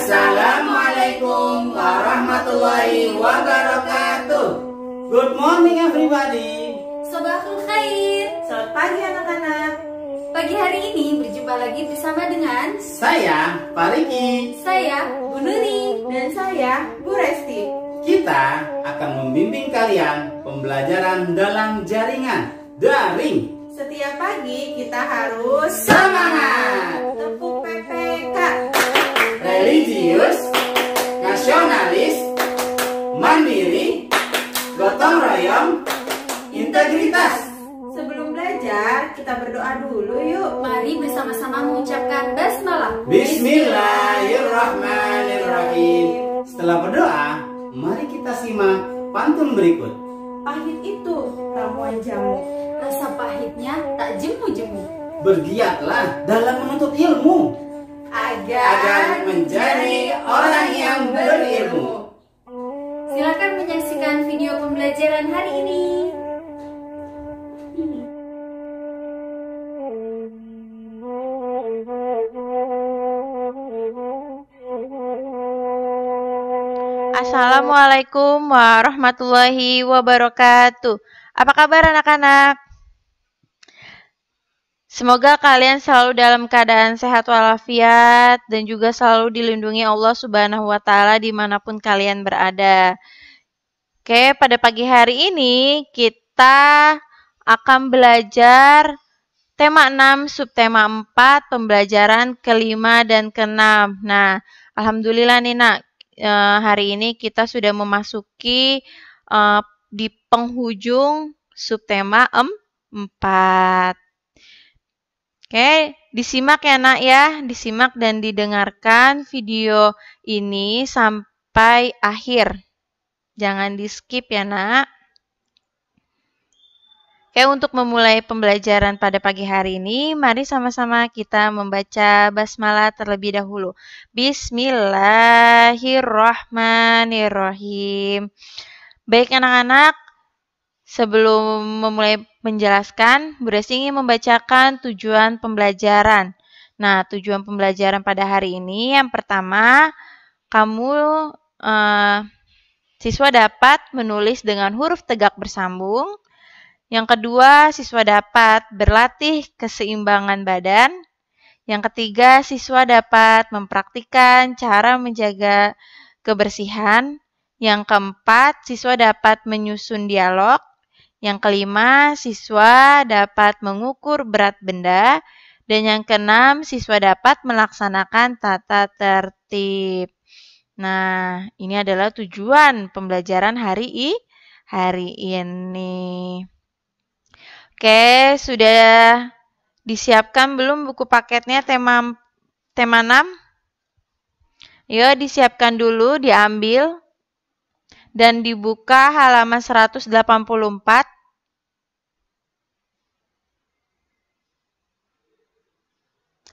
Assalamualaikum warahmatullahi wabarakatuh. Good morning everybody. Sabahul khair. Selamat pagi anak-anak. Pagi hari ini berjumpa lagi bersama dengan saya Pak Riki, saya Bu Nuri, Dan saya Bu Resti. kita akan membimbing kalian pembelajaran dalam jaringan daring. Setiap pagi kita harus Semangat! tepuk PPK. Religius, nasionalis, mandiri, gotong royong, integritas. Sebelum belajar, kita berdoa dulu yuk. Mari bersama-sama mengucapkan basmalah. Bismillahirrahmanirrahim. Setelah berdoa, mari kita simak pantun berikut. Pahit itu ramuan jamu. Rasa pahitnya tak jemu-jemu. Bergiatlah dalam menuntut ilmu agar menjadi orang yang berilmu. Silakan menyaksikan video pembelajaran hari ini. Assalamualaikum warahmatullahi wabarakatuh. Apa kabar anak-anak? Semoga kalian selalu dalam keadaan sehat walafiat dan juga selalu dilindungi Allah Subhanahu wa Ta'ala dimanapun kalian berada. Oke, pada pagi hari ini kita akan belajar tema 6, subtema 4, pembelajaran kelima dan keenam. Nah, alhamdulillah nih nak, hari ini kita sudah memasuki di penghujung subtema 4. Oke, disimak ya nak ya, disimak dan didengarkan video ini sampai akhir. Jangan di skip ya nak. Oke, untuk memulai pembelajaran pada pagi hari ini, mari sama-sama kita membaca basmalah terlebih dahulu. Bismillahirrahmanirrahim. Baik anak-anak, sebelum memulai menjelaskan, Bu Resti ingin membacakan tujuan pembelajaran. Nah, tujuan pembelajaran pada hari ini, yang pertama, siswa dapat menulis dengan huruf tegak bersambung. Yang kedua, siswa dapat berlatih keseimbangan badan. Yang ketiga, siswa dapat mempraktikkan cara menjaga kebersihan. Yang keempat, siswa dapat menyusun dialog. Yang kelima, siswa dapat mengukur berat benda. Dan yang keenam, siswa dapat melaksanakan tata tertib. Nah, ini adalah tujuan pembelajaran hari ini. Oke, sudah disiapkan belum buku paketnya tema 6? Yuk, disiapkan dulu, diambil. Dan dibuka halaman 184.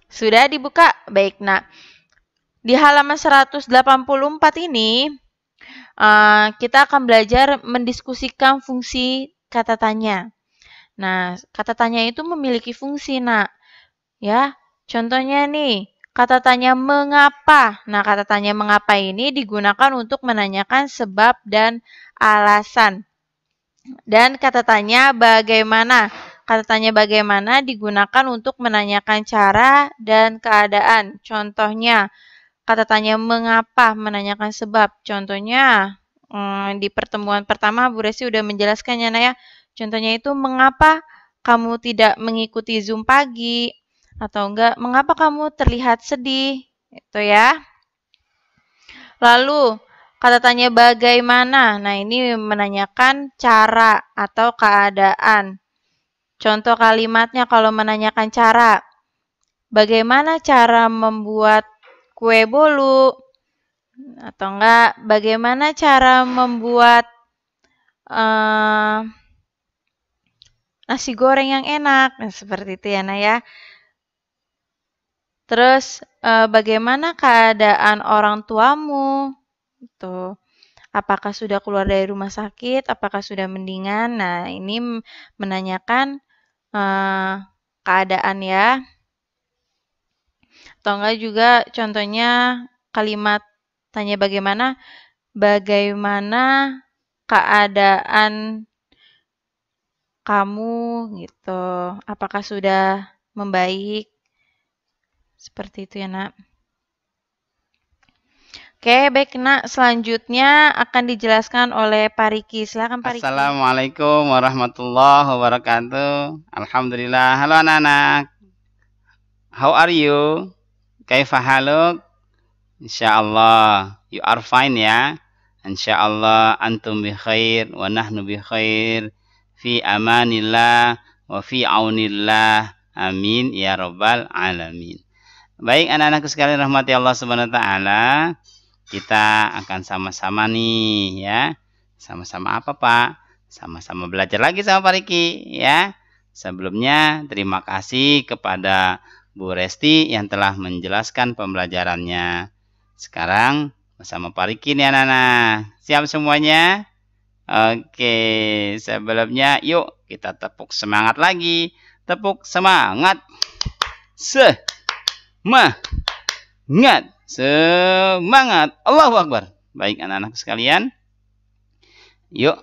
Sudah dibuka? Baik, nah. Di halaman 184 ini, kita akan belajar mendiskusikan fungsi kata tanya. Nah, kata tanya itu memiliki fungsi, nak. Ya, contohnya nih, kata tanya mengapa. Nah, kata tanya mengapa ini digunakan untuk menanyakan sebab dan alasan. Dan kata tanya bagaimana. Kata tanya bagaimana digunakan untuk menanyakan cara dan keadaan. Contohnya, kata tanya mengapa menanyakan sebab. Contohnya, di pertemuan pertama Bu Resti sudah menjelaskannya, nah ya. Contohnya itu, mengapa kamu tidak mengikuti Zoom pagi? Atau enggak, mengapa kamu terlihat sedih? Itu ya. Lalu, kata tanya bagaimana. Nah, ini menanyakan cara atau keadaan. Contoh kalimatnya kalau menanyakan cara. Bagaimana cara membuat kue bolu? Atau enggak, bagaimana cara membuat nasi goreng yang enak? Nah, seperti itu ya, Nak ya. Terus, bagaimana keadaan orang tuamu? Tuh. Apakah sudah keluar dari rumah sakit? Apakah sudah mendingan? Nah, ini menanyakan keadaan ya. Atau enggak juga contohnya kalimat tanya bagaimana, bagaimana keadaan kamu gitu. Apakah sudah membaik? Seperti itu ya, Nak. Oke, baik, Nak. Selanjutnya akan dijelaskan oleh Pak Riki. Silakan Pak Riki. Assalamualaikum warahmatullahi wabarakatuh. Alhamdulillah. Halo anak-anak. How are you? Kaifa haluk? Insyaallah you are fine ya. Insyaallah antum bi khair wa nahnu bi khair fi amanillah wa fi aunillah. Amin ya rabbal alamin. Baik anak-anakku sekalian rahmati Allah Subhanahu wa taala. Kita akan sama-sama nih ya. Sama-sama apa Pak? Sama-sama belajar lagi sama Pak Riki ya. Sebelumnya terima kasih kepada Bu Resti yang telah menjelaskan pembelajarannya. Sekarang bersama Pak Riki nih anak-anak. Siap semuanya? Oke, sebelumnya yuk kita tepuk semangat lagi. Tepuk semangat. Semangat. Semangat. Allahu Akbar. Baik anak-anak sekalian. Yuk,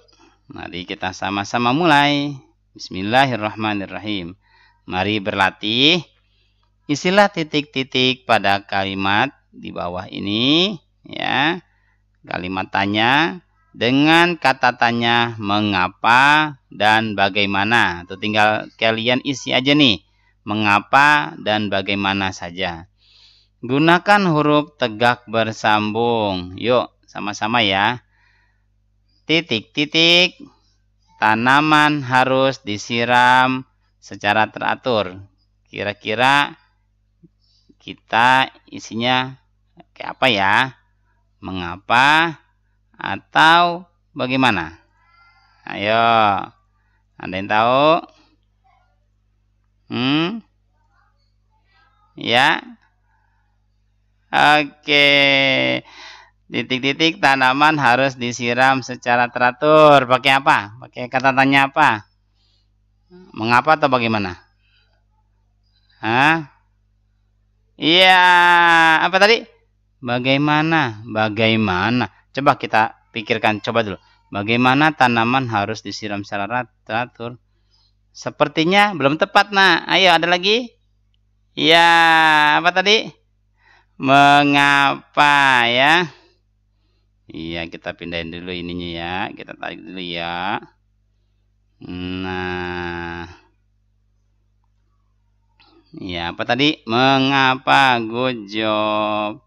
mari kita sama-sama mulai. Bismillahirrahmanirrahim. Mari berlatih. Isilah titik-titik pada kalimat di bawah ini. Ya, kalimat tanya dengan kata tanya mengapa dan bagaimana. Itu tinggal kalian isi aja nih. Mengapa dan bagaimana saja. Gunakan huruf tegak bersambung. Yuk, sama-sama ya. Titik-titik. Tanaman harus disiram secara teratur. Kira-kira kita isinya kayak apa ya? Mengapa atau bagaimana? Ayo. Ada yang tahu? Ya. Oke. Titik-titik tanaman harus disiram secara teratur. Pakai apa? Pakai kata tanya apa? Mengapa atau bagaimana? Hah? Iya. Apa tadi? Bagaimana? Bagaimana? Coba kita pikirkan. Coba dulu. Bagaimana tanaman harus disiram secara teratur? Sepertinya belum tepat. Nah, ayo ada lagi? Iya. Apa tadi? Mengapa ya? Iya, kita pindahin dulu ininya ya. Kita tarik dulu ya. Nah. Ya, apa tadi? Mengapa? Good job.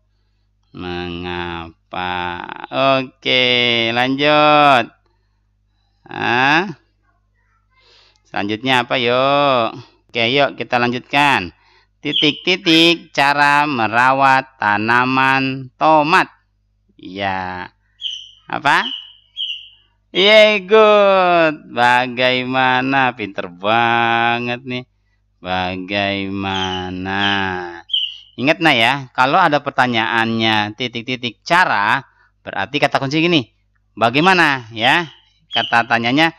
Mengapa? Oke, lanjut. Selanjutnya apa yuk? Oke, yuk kita lanjutkan. Titik-titik cara merawat tanaman tomat. Ya. Apa? Yeah, good. Bagaimana? Pinter banget nih. Bagaimana? Ingat nah ya, kalau ada pertanyaannya titik-titik cara, berarti kata kunci gini. Bagaimana ya? Kata tanyanya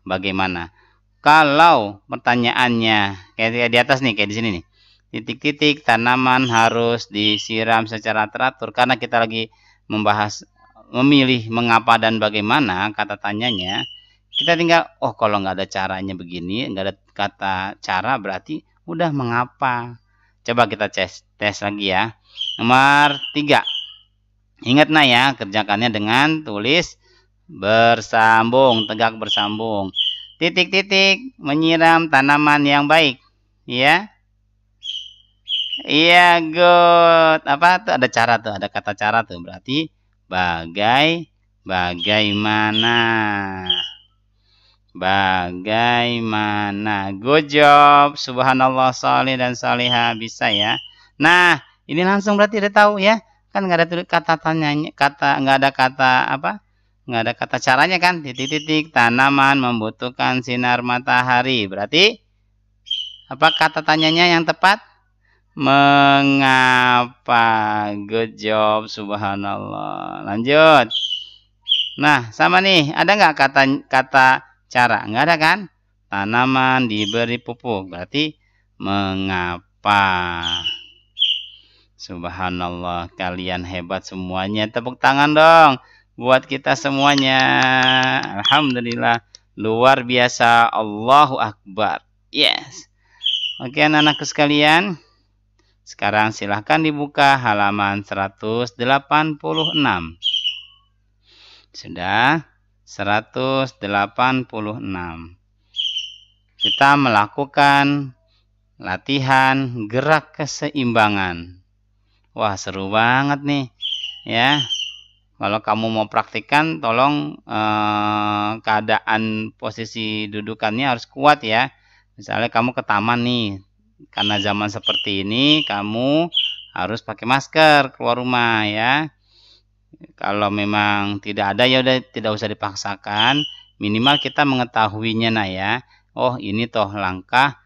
bagaimana? Kalau pertanyaannya kayak di atas nih, kayak di sini nih. Titik-titik tanaman harus disiram secara teratur karena kita lagi membahas memilih mengapa dan bagaimana kata tanyanya. Kita tinggal kalau nggak ada caranya begini, nggak ada kata cara berarti udah mengapa. Coba kita tes lagi ya. Nomor 3. Ingat nah ya, kerjakannya dengan tulis bersambung, tegak bersambung. Titik-titik menyiram tanaman yang baik. Ya. Iya, good. Apa tuh ada cara tuh, ada kata cara tuh. Berarti bagaimana. Bagaimana. Good job. Subhanallah, salih dan salihah, bisa ya. Nah, ini langsung berarti udah tahu ya. Kan nggak ada tulis kata tanyanya, nggak ada kata apa? Nggak ada kata caranya kan. Titik-titik tanaman membutuhkan sinar matahari. Berarti apa kata tanyanya yang tepat? Mengapa? Good job. Subhanallah. Lanjut. Nah, sama nih. Ada nggak kata cara? Nggak ada kan? Tanaman diberi pupuk. Berarti mengapa? Subhanallah, kalian hebat semuanya. Tepuk tangan dong buat kita semuanya. Alhamdulillah, luar biasa. Allahu Akbar. Yes. Oke, anak-anakku sekalian. Sekarang silahkan dibuka halaman 186. Sudah 186. Kita melakukan latihan gerak keseimbangan. Wah, seru banget nih ya. Kalau kamu mau praktikkan, tolong keadaan posisi dudukannya harus kuat ya. Misalnya kamu ke taman nih, karena zaman seperti ini kamu harus pakai masker keluar rumah ya. Kalau memang tidak ada ya udah tidak usah dipaksakan. Minimal kita mengetahuinya nah ya. Oh, ini toh langkah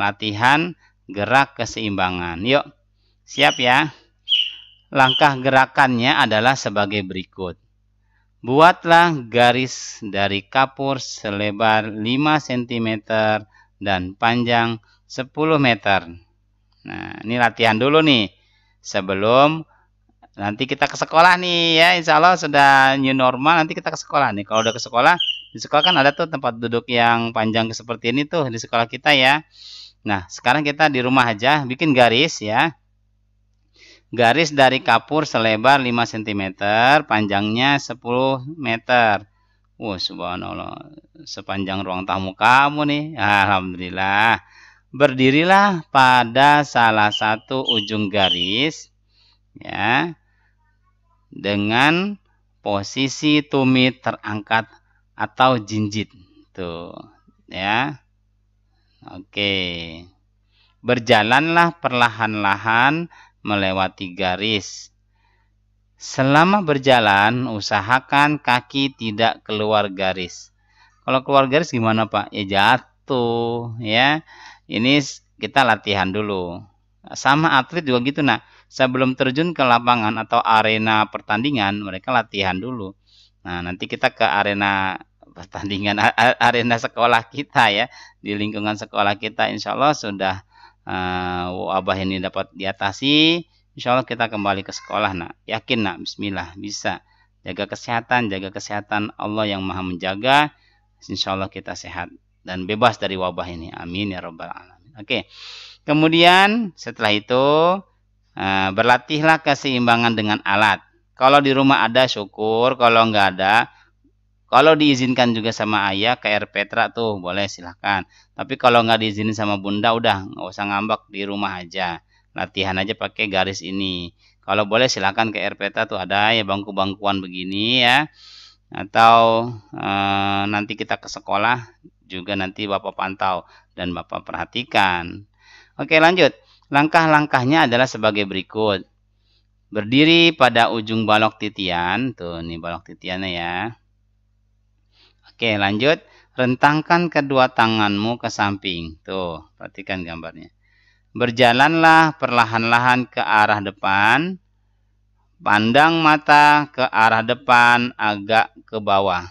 latihan gerak keseimbangan. Yuk. Siap ya. Langkah gerakannya adalah sebagai berikut. Buatlah garis dari kapur selebar 5 cm dan panjang 10 meter. Nah, ini latihan dulu nih. Sebelum nanti kita ke sekolah nih ya. Insya Allah sudah new normal, nanti kita ke sekolah nih. Kalau udah ke sekolah, di sekolah kan ada tuh tempat duduk yang panjang seperti ini tuh di sekolah kita ya. Nah, sekarang kita di rumah aja bikin garis ya. Garis dari kapur selebar 5 cm, panjangnya 10 meter. Subhanallah, sepanjang ruang tamu kamu nih. Alhamdulillah. Berdirilah pada salah satu ujung garis ya. Dengan posisi tumit terangkat atau jinjit. Tuh, ya. Oke. Berjalanlah perlahan-lahan melewati garis. Selama berjalan, usahakan kaki tidak keluar garis. Kalau keluar garis gimana, Pak? Ya jatuh, ya. Ini kita latihan dulu. Sama atlet juga gitu, nah. Sebelum terjun ke lapangan atau arena pertandingan, mereka latihan dulu. Nah, nanti kita ke arena pertandingan, arena sekolah kita ya. Di lingkungan sekolah kita, insya Allah sudah wabah ini dapat diatasi, insya Allah kita kembali ke sekolah nak. Yakin nak, bismillah, bisa. Jaga kesehatan Allah yang maha menjaga. Insya Allah kita sehat dan bebas dari wabah ini. Amin ya rabbal alamin. Oke. Kemudian setelah itu berlatihlah keseimbangan dengan alat. Kalau di rumah ada syukur, kalau nggak ada, kalau diizinkan juga sama ayah ke air Petra tuh boleh silahkan. Tapi kalau nggak diizinin sama bunda udah nggak usah ngambek, di rumah aja. Latihan aja pakai garis ini. Kalau boleh silahkan ke air Petra tuh ada ya bangku-bangkuan begini ya. Atau nanti kita ke sekolah juga nanti Bapak pantau dan Bapak perhatikan. Oke, lanjut. Langkah-langkahnya adalah sebagai berikut. Berdiri pada ujung balok titian. Tuh nih balok titiannya ya. Oke, lanjut. Rentangkan kedua tanganmu ke samping. Tuh, perhatikan gambarnya. Berjalanlah perlahan-lahan ke arah depan. Pandang mata ke arah depan agak ke bawah.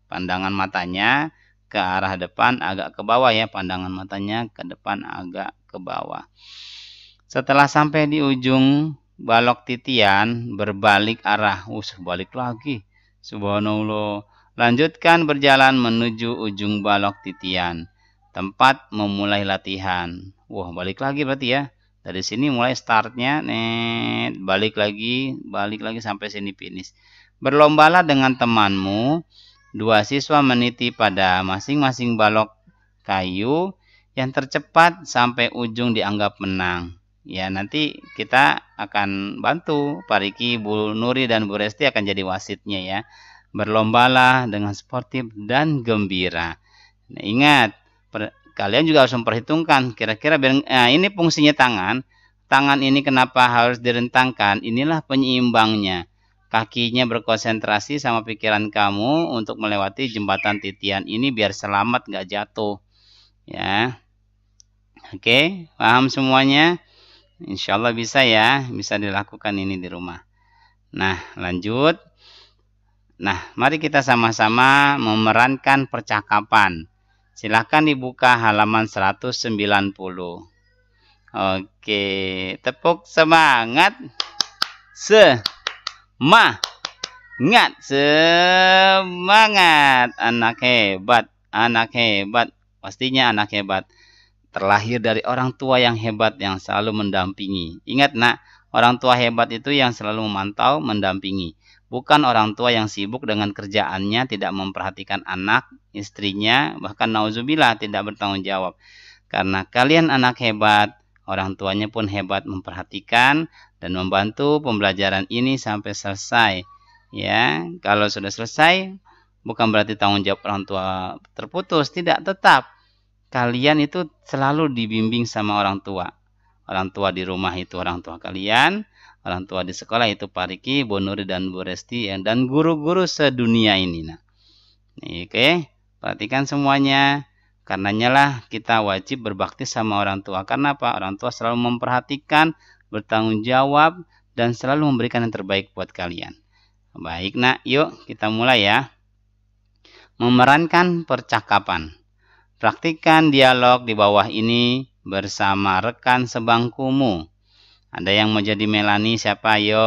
Pandangan matanya ke arah depan agak ke bawah ya. Pandangan matanya ke depan agak ke bawah. Setelah sampai di ujung balok titian, berbalik arah. Balik lagi. Subhanallah. Lanjutkan berjalan menuju ujung balok titian, tempat memulai latihan. Balik lagi berarti ya. Dari sini mulai startnya, balik lagi sampai sini finish. Berlombalah dengan temanmu. 2 siswa meniti pada masing-masing balok kayu. Yang tercepat sampai ujung dianggap menang. Ya, nanti kita akan bantu Pak Riki, Bu Nuri, dan Bu Resti akan jadi wasitnya ya. Berlombalah dengan sportif dan gembira. Nah, ingat, kalian juga harus memperhitungkan kira-kira ini fungsinya tangan. Tangan ini kenapa harus direntangkan? Inilah penyeimbangnya. Kakinya berkonsentrasi sama pikiran kamu untuk melewati jembatan titian ini biar selamat nggak jatuh. Ya. Oke, paham semuanya? Insya Allah bisa ya, bisa dilakukan ini di rumah. Nah, lanjut. Nah, mari kita sama-sama memerankan percakapan. Silakan dibuka halaman 190. Oke, tepuk semangat. Semangat, semangat. Anak hebat, anak hebat. Pastinya anak hebat. Terlahir dari orang tua yang hebat yang selalu mendampingi. Ingat nak, orang tua hebat itu yang selalu memantau, mendampingi. Bukan orang tua yang sibuk dengan kerjaannya, tidak memperhatikan anak, istrinya, bahkan nauzubillah tidak bertanggung jawab. Karena kalian anak hebat, orang tuanya pun hebat memperhatikan dan membantu pembelajaran ini sampai selesai. Ya, kalau sudah selesai, bukan berarti tanggung jawab orang tua terputus, tidak, tetap. Kalian itu selalu dibimbing sama orang tua. Orang tua di rumah itu orang tua kalian, orang tua di sekolah itu Pak Riki, Bu Nuri dan Bu Resti, dan guru-guru sedunia ini. Nah, oke, perhatikan semuanya. Karenanya lah kita wajib berbakti sama orang tua. Karena apa? Orang tua selalu memperhatikan, bertanggung jawab, dan selalu memberikan yang terbaik buat kalian. Baik nak, yuk kita mulai ya. Memerankan percakapan. Praktikkan dialog di bawah ini bersama rekan sebangkumu. Ada yang mau jadi Melani siapa? Yo.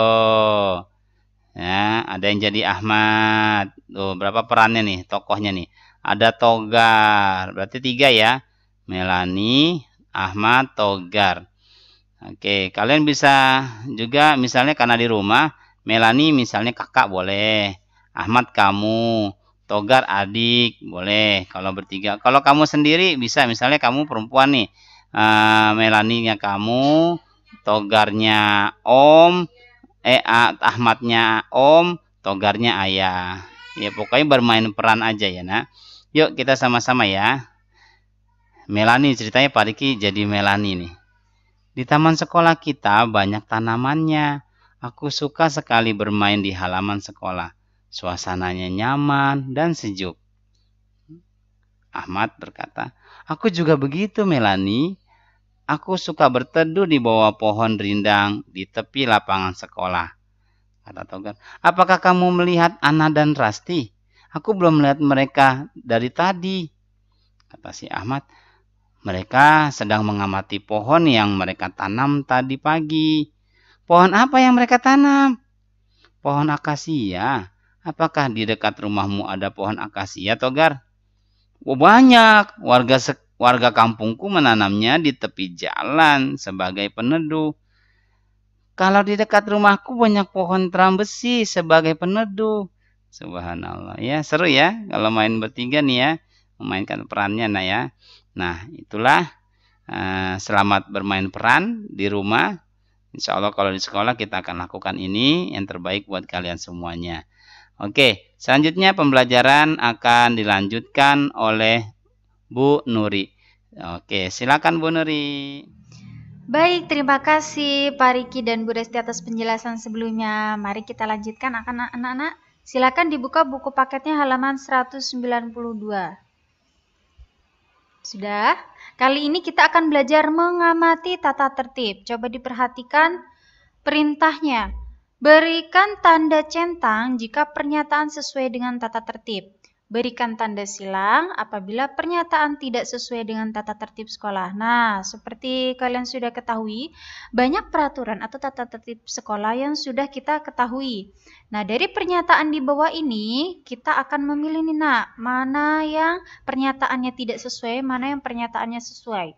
Ya, ada yang jadi Ahmad. Tuh, berapa perannya nih, tokohnya nih? Ada Togar, berarti 3 ya. Melani, Ahmad, Togar. Oke, kalian bisa juga misalnya karena di rumah, Melani misalnya kakak boleh, Ahmad kamu, Togar adik boleh kalau bertiga. Kalau kamu sendiri bisa, misalnya kamu perempuan nih, Melaninya kamu, Togarnya om, Ahmadnya om, Togarnya ayah. Ya pokoknya bermain peran aja ya nak. Yuk kita sama-sama ya. Melani, ceritanya Pak Riki jadi Melani nih. Di taman sekolah kita banyak tanamannya. Aku suka sekali bermain di halaman sekolah. Suasananya nyaman dan sejuk. Ahmad berkata, aku juga begitu Melani. Aku suka berteduh di bawah pohon rindang di tepi lapangan sekolah. Kata Togar, apakah kamu melihat Ana dan Rasti? Aku belum melihat mereka dari tadi. Kata si Ahmad, mereka sedang mengamati pohon yang mereka tanam tadi pagi. Pohon apa yang mereka tanam? Pohon akasia. Apakah di dekat rumahmu ada pohon akasia, Togar? Oh, banyak. Warga kampungku menanamnya di tepi jalan sebagai peneduh. Kalau di dekat rumahku banyak pohon teram besi sebagai peneduh. Subhanallah. Ya, seru ya kalau main bertiga nih ya. Memainkan perannya nah ya. Nah, itulah selamat bermain peran di rumah. Insya Allah kalau di sekolah kita akan lakukan ini yang terbaik buat kalian semuanya. Oke, selanjutnya pembelajaran akan dilanjutkan oleh Bu Nuri. Oke, silakan Bu Nuri. Baik, terima kasih Pak Riki dan Bu Resti atas penjelasan sebelumnya. Mari kita lanjutkan anak-anak. Silakan dibuka buku paketnya halaman 192. Sudah? Kali ini kita akan belajar mengamati tata tertib. Coba diperhatikan perintahnya. Berikan tanda centang jika pernyataan sesuai dengan tata tertib. Berikan tanda silang apabila pernyataan tidak sesuai dengan tata tertib sekolah. Nah, seperti kalian sudah ketahui, banyak peraturan atau tata tertib sekolah yang sudah kita ketahui. Nah, dari pernyataan di bawah ini, kita akan memilih nih, nak, mana yang pernyataannya tidak sesuai, mana yang pernyataannya sesuai.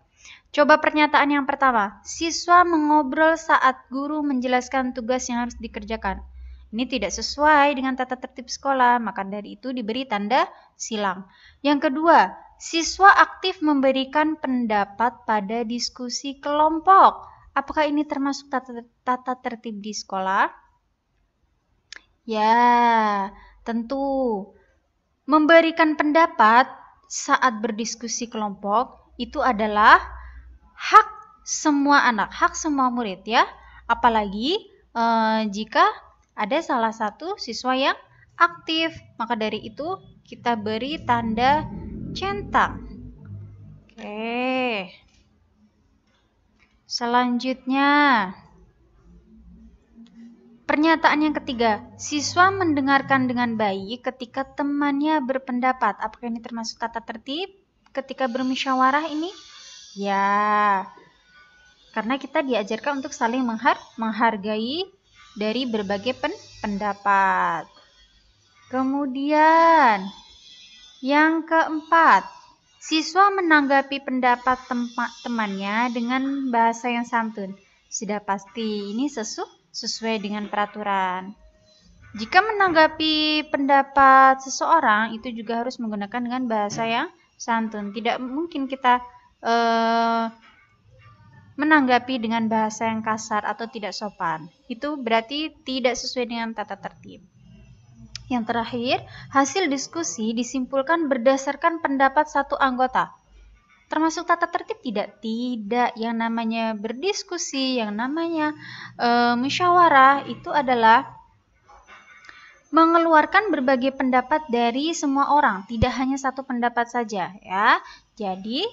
Coba pernyataan yang pertama, siswa mengobrol saat guru menjelaskan tugas yang harus dikerjakan. Ini tidak sesuai dengan tata tertib sekolah, maka dari itu diberi tanda silang. Yang kedua, siswa aktif memberikan pendapat pada diskusi kelompok. Apakah ini termasuk tata tertib di sekolah? Ya, tentu. Memberikan pendapat saat berdiskusi kelompok itu adalah hak semua anak, hak semua murid ya. Apalagi jika ada salah satu siswa yang aktif, maka dari itu kita beri tanda centang. Oke. Selanjutnya, pernyataan yang ketiga, siswa mendengarkan dengan baik ketika temannya berpendapat. Apakah ini termasuk tata tertib ketika bermusyawarah ini? Ya. Karena kita diajarkan untuk saling menghargai dari berbagai pendapat. Kemudian yang keempat, siswa menanggapi pendapat temannya dengan bahasa yang santun. Sudah pasti ini sesuai dengan peraturan. Jika menanggapi pendapat seseorang, itu juga harus menggunakan dengan bahasa yang santun. Tidak mungkin kita menanggapi dengan bahasa yang kasar atau tidak sopan. Itu berarti tidak sesuai dengan tata tertib. Yang terakhir, hasil diskusi disimpulkan berdasarkan pendapat satu anggota. Termasuk tata tertib tidak? Tidak. Yang namanya berdiskusi, yang namanya musyawarah itu adalah mengeluarkan berbagai pendapat dari semua orang, tidak hanya satu pendapat saja, ya. Jadi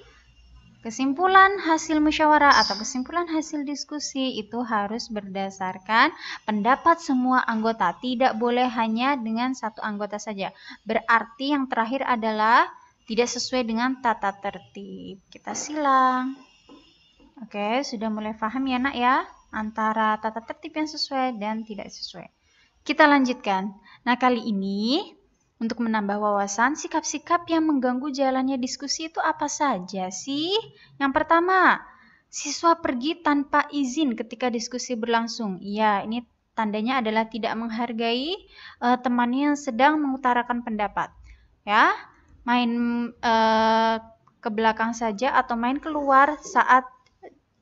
kesimpulan hasil musyawarah atau kesimpulan hasil diskusi itu harus berdasarkan pendapat semua anggota, tidak boleh hanya dengan satu anggota saja. Berarti yang terakhir adalah tidak sesuai dengan tata tertib. Kita silang. Oke, sudah mulai paham ya nak ya, antara tata tertib yang sesuai dan tidak sesuai. Kita lanjutkan. Nah, kali ini untuk menambah wawasan, sikap-sikap yang mengganggu jalannya diskusi itu apa saja sih? Yang pertama, siswa pergi tanpa izin ketika diskusi berlangsung. Iya, ini tandanya adalah tidak menghargai temannya yang sedang mengutarakan pendapat. Ya, main ke belakang saja atau main keluar saat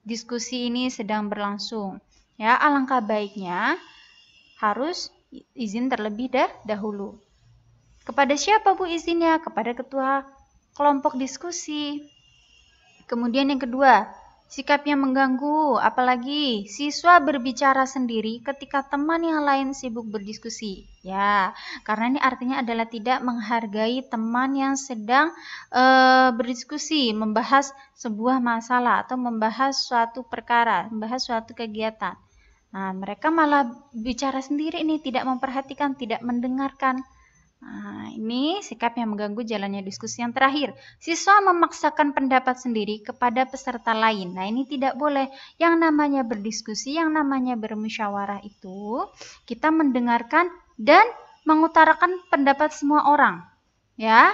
diskusi ini sedang berlangsung. Ya, alangkah baiknya harus izin terlebih dahulu. Kepada siapa Bu izinnya? Kepada ketua kelompok diskusi. Kemudian yang kedua, sikap yang mengganggu, apalagi siswa berbicara sendiri ketika teman yang lain sibuk berdiskusi. Ya, karena ini artinya adalah tidak menghargai teman yang sedang berdiskusi, membahas sebuah masalah atau membahas suatu perkara, membahas suatu kegiatan. Nah, mereka malah bicara sendiri ini, tidak memperhatikan, tidak mendengarkan. Nah, ini sikap yang mengganggu jalannya diskusi. Yang terakhir, siswa memaksakan pendapat sendiri kepada peserta lain. Nah, ini tidak boleh. Yang namanya berdiskusi, yang namanya bermusyawarah itu, kita mendengarkan dan mengutarakan pendapat semua orang. Ya,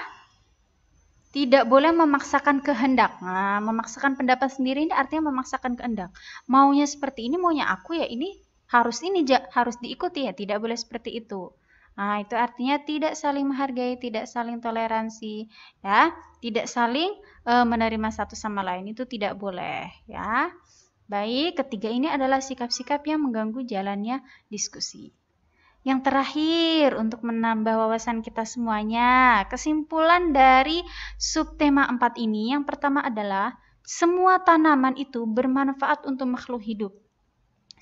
tidak boleh memaksakan kehendak. Nah, memaksakan pendapat sendiri ini artinya memaksakan kehendak. Maunya seperti ini, maunya aku ya ini harus diikuti ya, tidak boleh seperti itu. Nah, itu artinya tidak saling menghargai, tidak saling toleransi, ya, tidak saling menerima satu sama lain, itu tidak boleh, ya. Baik, ketiga ini adalah sikap-sikap yang mengganggu jalannya diskusi. Yang terakhir, untuk menambah wawasan kita semuanya, kesimpulan dari subtema 4 ini, yang pertama adalah semua tanaman itu bermanfaat untuk makhluk hidup.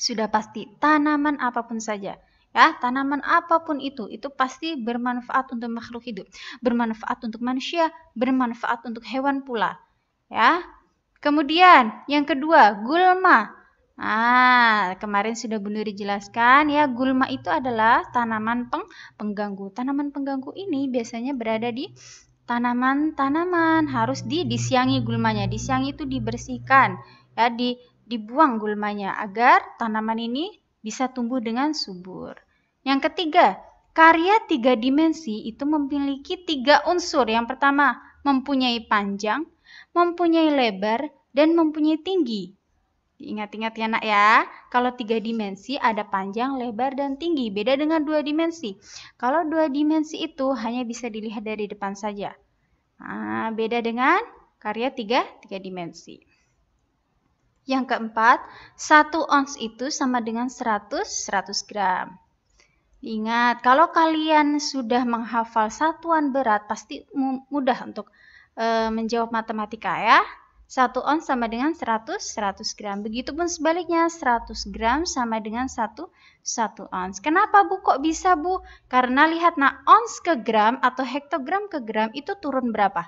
Sudah pasti, tanaman apapun saja. Ya, tanaman apapun itu pasti bermanfaat untuk makhluk hidup, bermanfaat untuk manusia, bermanfaat untuk hewan pula. Ya. Kemudian yang kedua, gulma. Nah, kemarin sudah Bu Nuri jelaskan ya, gulma itu adalah tanaman pengganggu. Tanaman pengganggu ini biasanya berada di tanaman-tanaman, harus disiangi gulmanya. Disiangi itu dibersihkan, ya, dibuang gulmanya agar tanaman ini bisa tumbuh dengan subur. Yang ketiga, karya 3 dimensi itu memiliki 3 unsur. Yang pertama, mempunyai panjang, mempunyai lebar, dan mempunyai tinggi. Ingat-ingat ya nak ya, kalau 3 dimensi ada panjang, lebar, dan tinggi. Beda dengan 2 dimensi. Kalau 2 dimensi itu hanya bisa dilihat dari depan saja. Nah, beda dengan karya 3 dimensi. Yang keempat, 1 ons itu sama dengan 100 gram. Ingat, kalau kalian sudah menghafal satuan berat, pasti mudah untuk menjawab matematika ya. 1 ons sama dengan 100 gram. Begitupun sebaliknya, 100 gram sama dengan 1 ons. Kenapa Bu? Kok bisa Bu? Karena lihat, nah, ons ke gram atau hektogram ke gram itu turun berapa?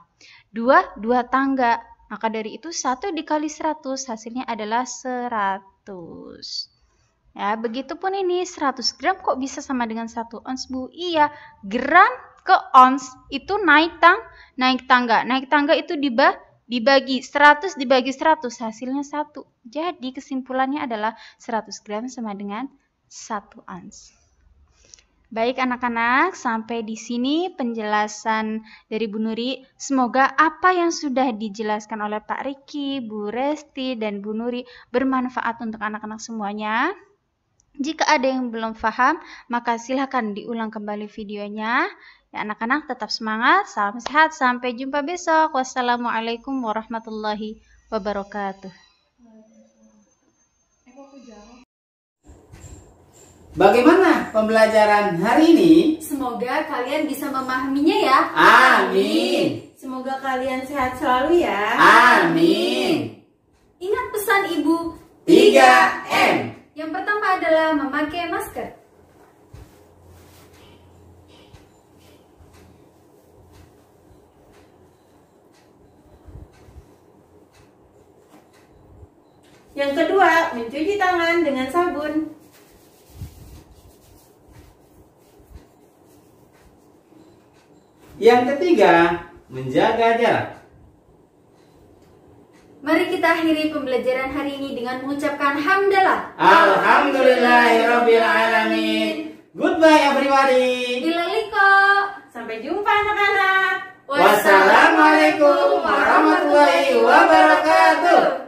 2 tangga. Maka dari itu 1 dikali 100 hasilnya adalah 100. Ya, begitupun ini 100 gram kok bisa sama dengan 1 ons Bu? Iya, gram ke ons itu naik tangga. Naik tangga itu dibagi 100 dibagi 100 hasilnya 1. Jadi kesimpulannya adalah 100 gram sama dengan 1 ons. Baik anak-anak, sampai di sini penjelasan dari Bu Nuri. Semoga apa yang sudah dijelaskan oleh Pak Riki, Bu Resti, dan Bu Nuri bermanfaat untuk anak-anak semuanya. Jika ada yang belum paham, maka silahkan diulang kembali videonya. Ya anak-anak tetap semangat, salam sehat, sampai jumpa besok. Wassalamualaikum warahmatullahi wabarakatuh. Bagaimana pembelajaran hari ini? Semoga kalian bisa memahaminya ya. Amin. Semoga kalian sehat selalu ya. Amin. Ingat pesan Ibu 3M. Yang pertama adalah memakai masker. Yang kedua, mencuci tangan dengan sabun. Yang ketiga, menjaga jarak. Mari kita akhiri pembelajaran hari ini dengan mengucapkan hamdalah. Alhamdulillahirabbil alamin. Goodbye everybody. Ila liko. Sampai jumpa anak-anak. Wassalamualaikum warahmatullahi wabarakatuh.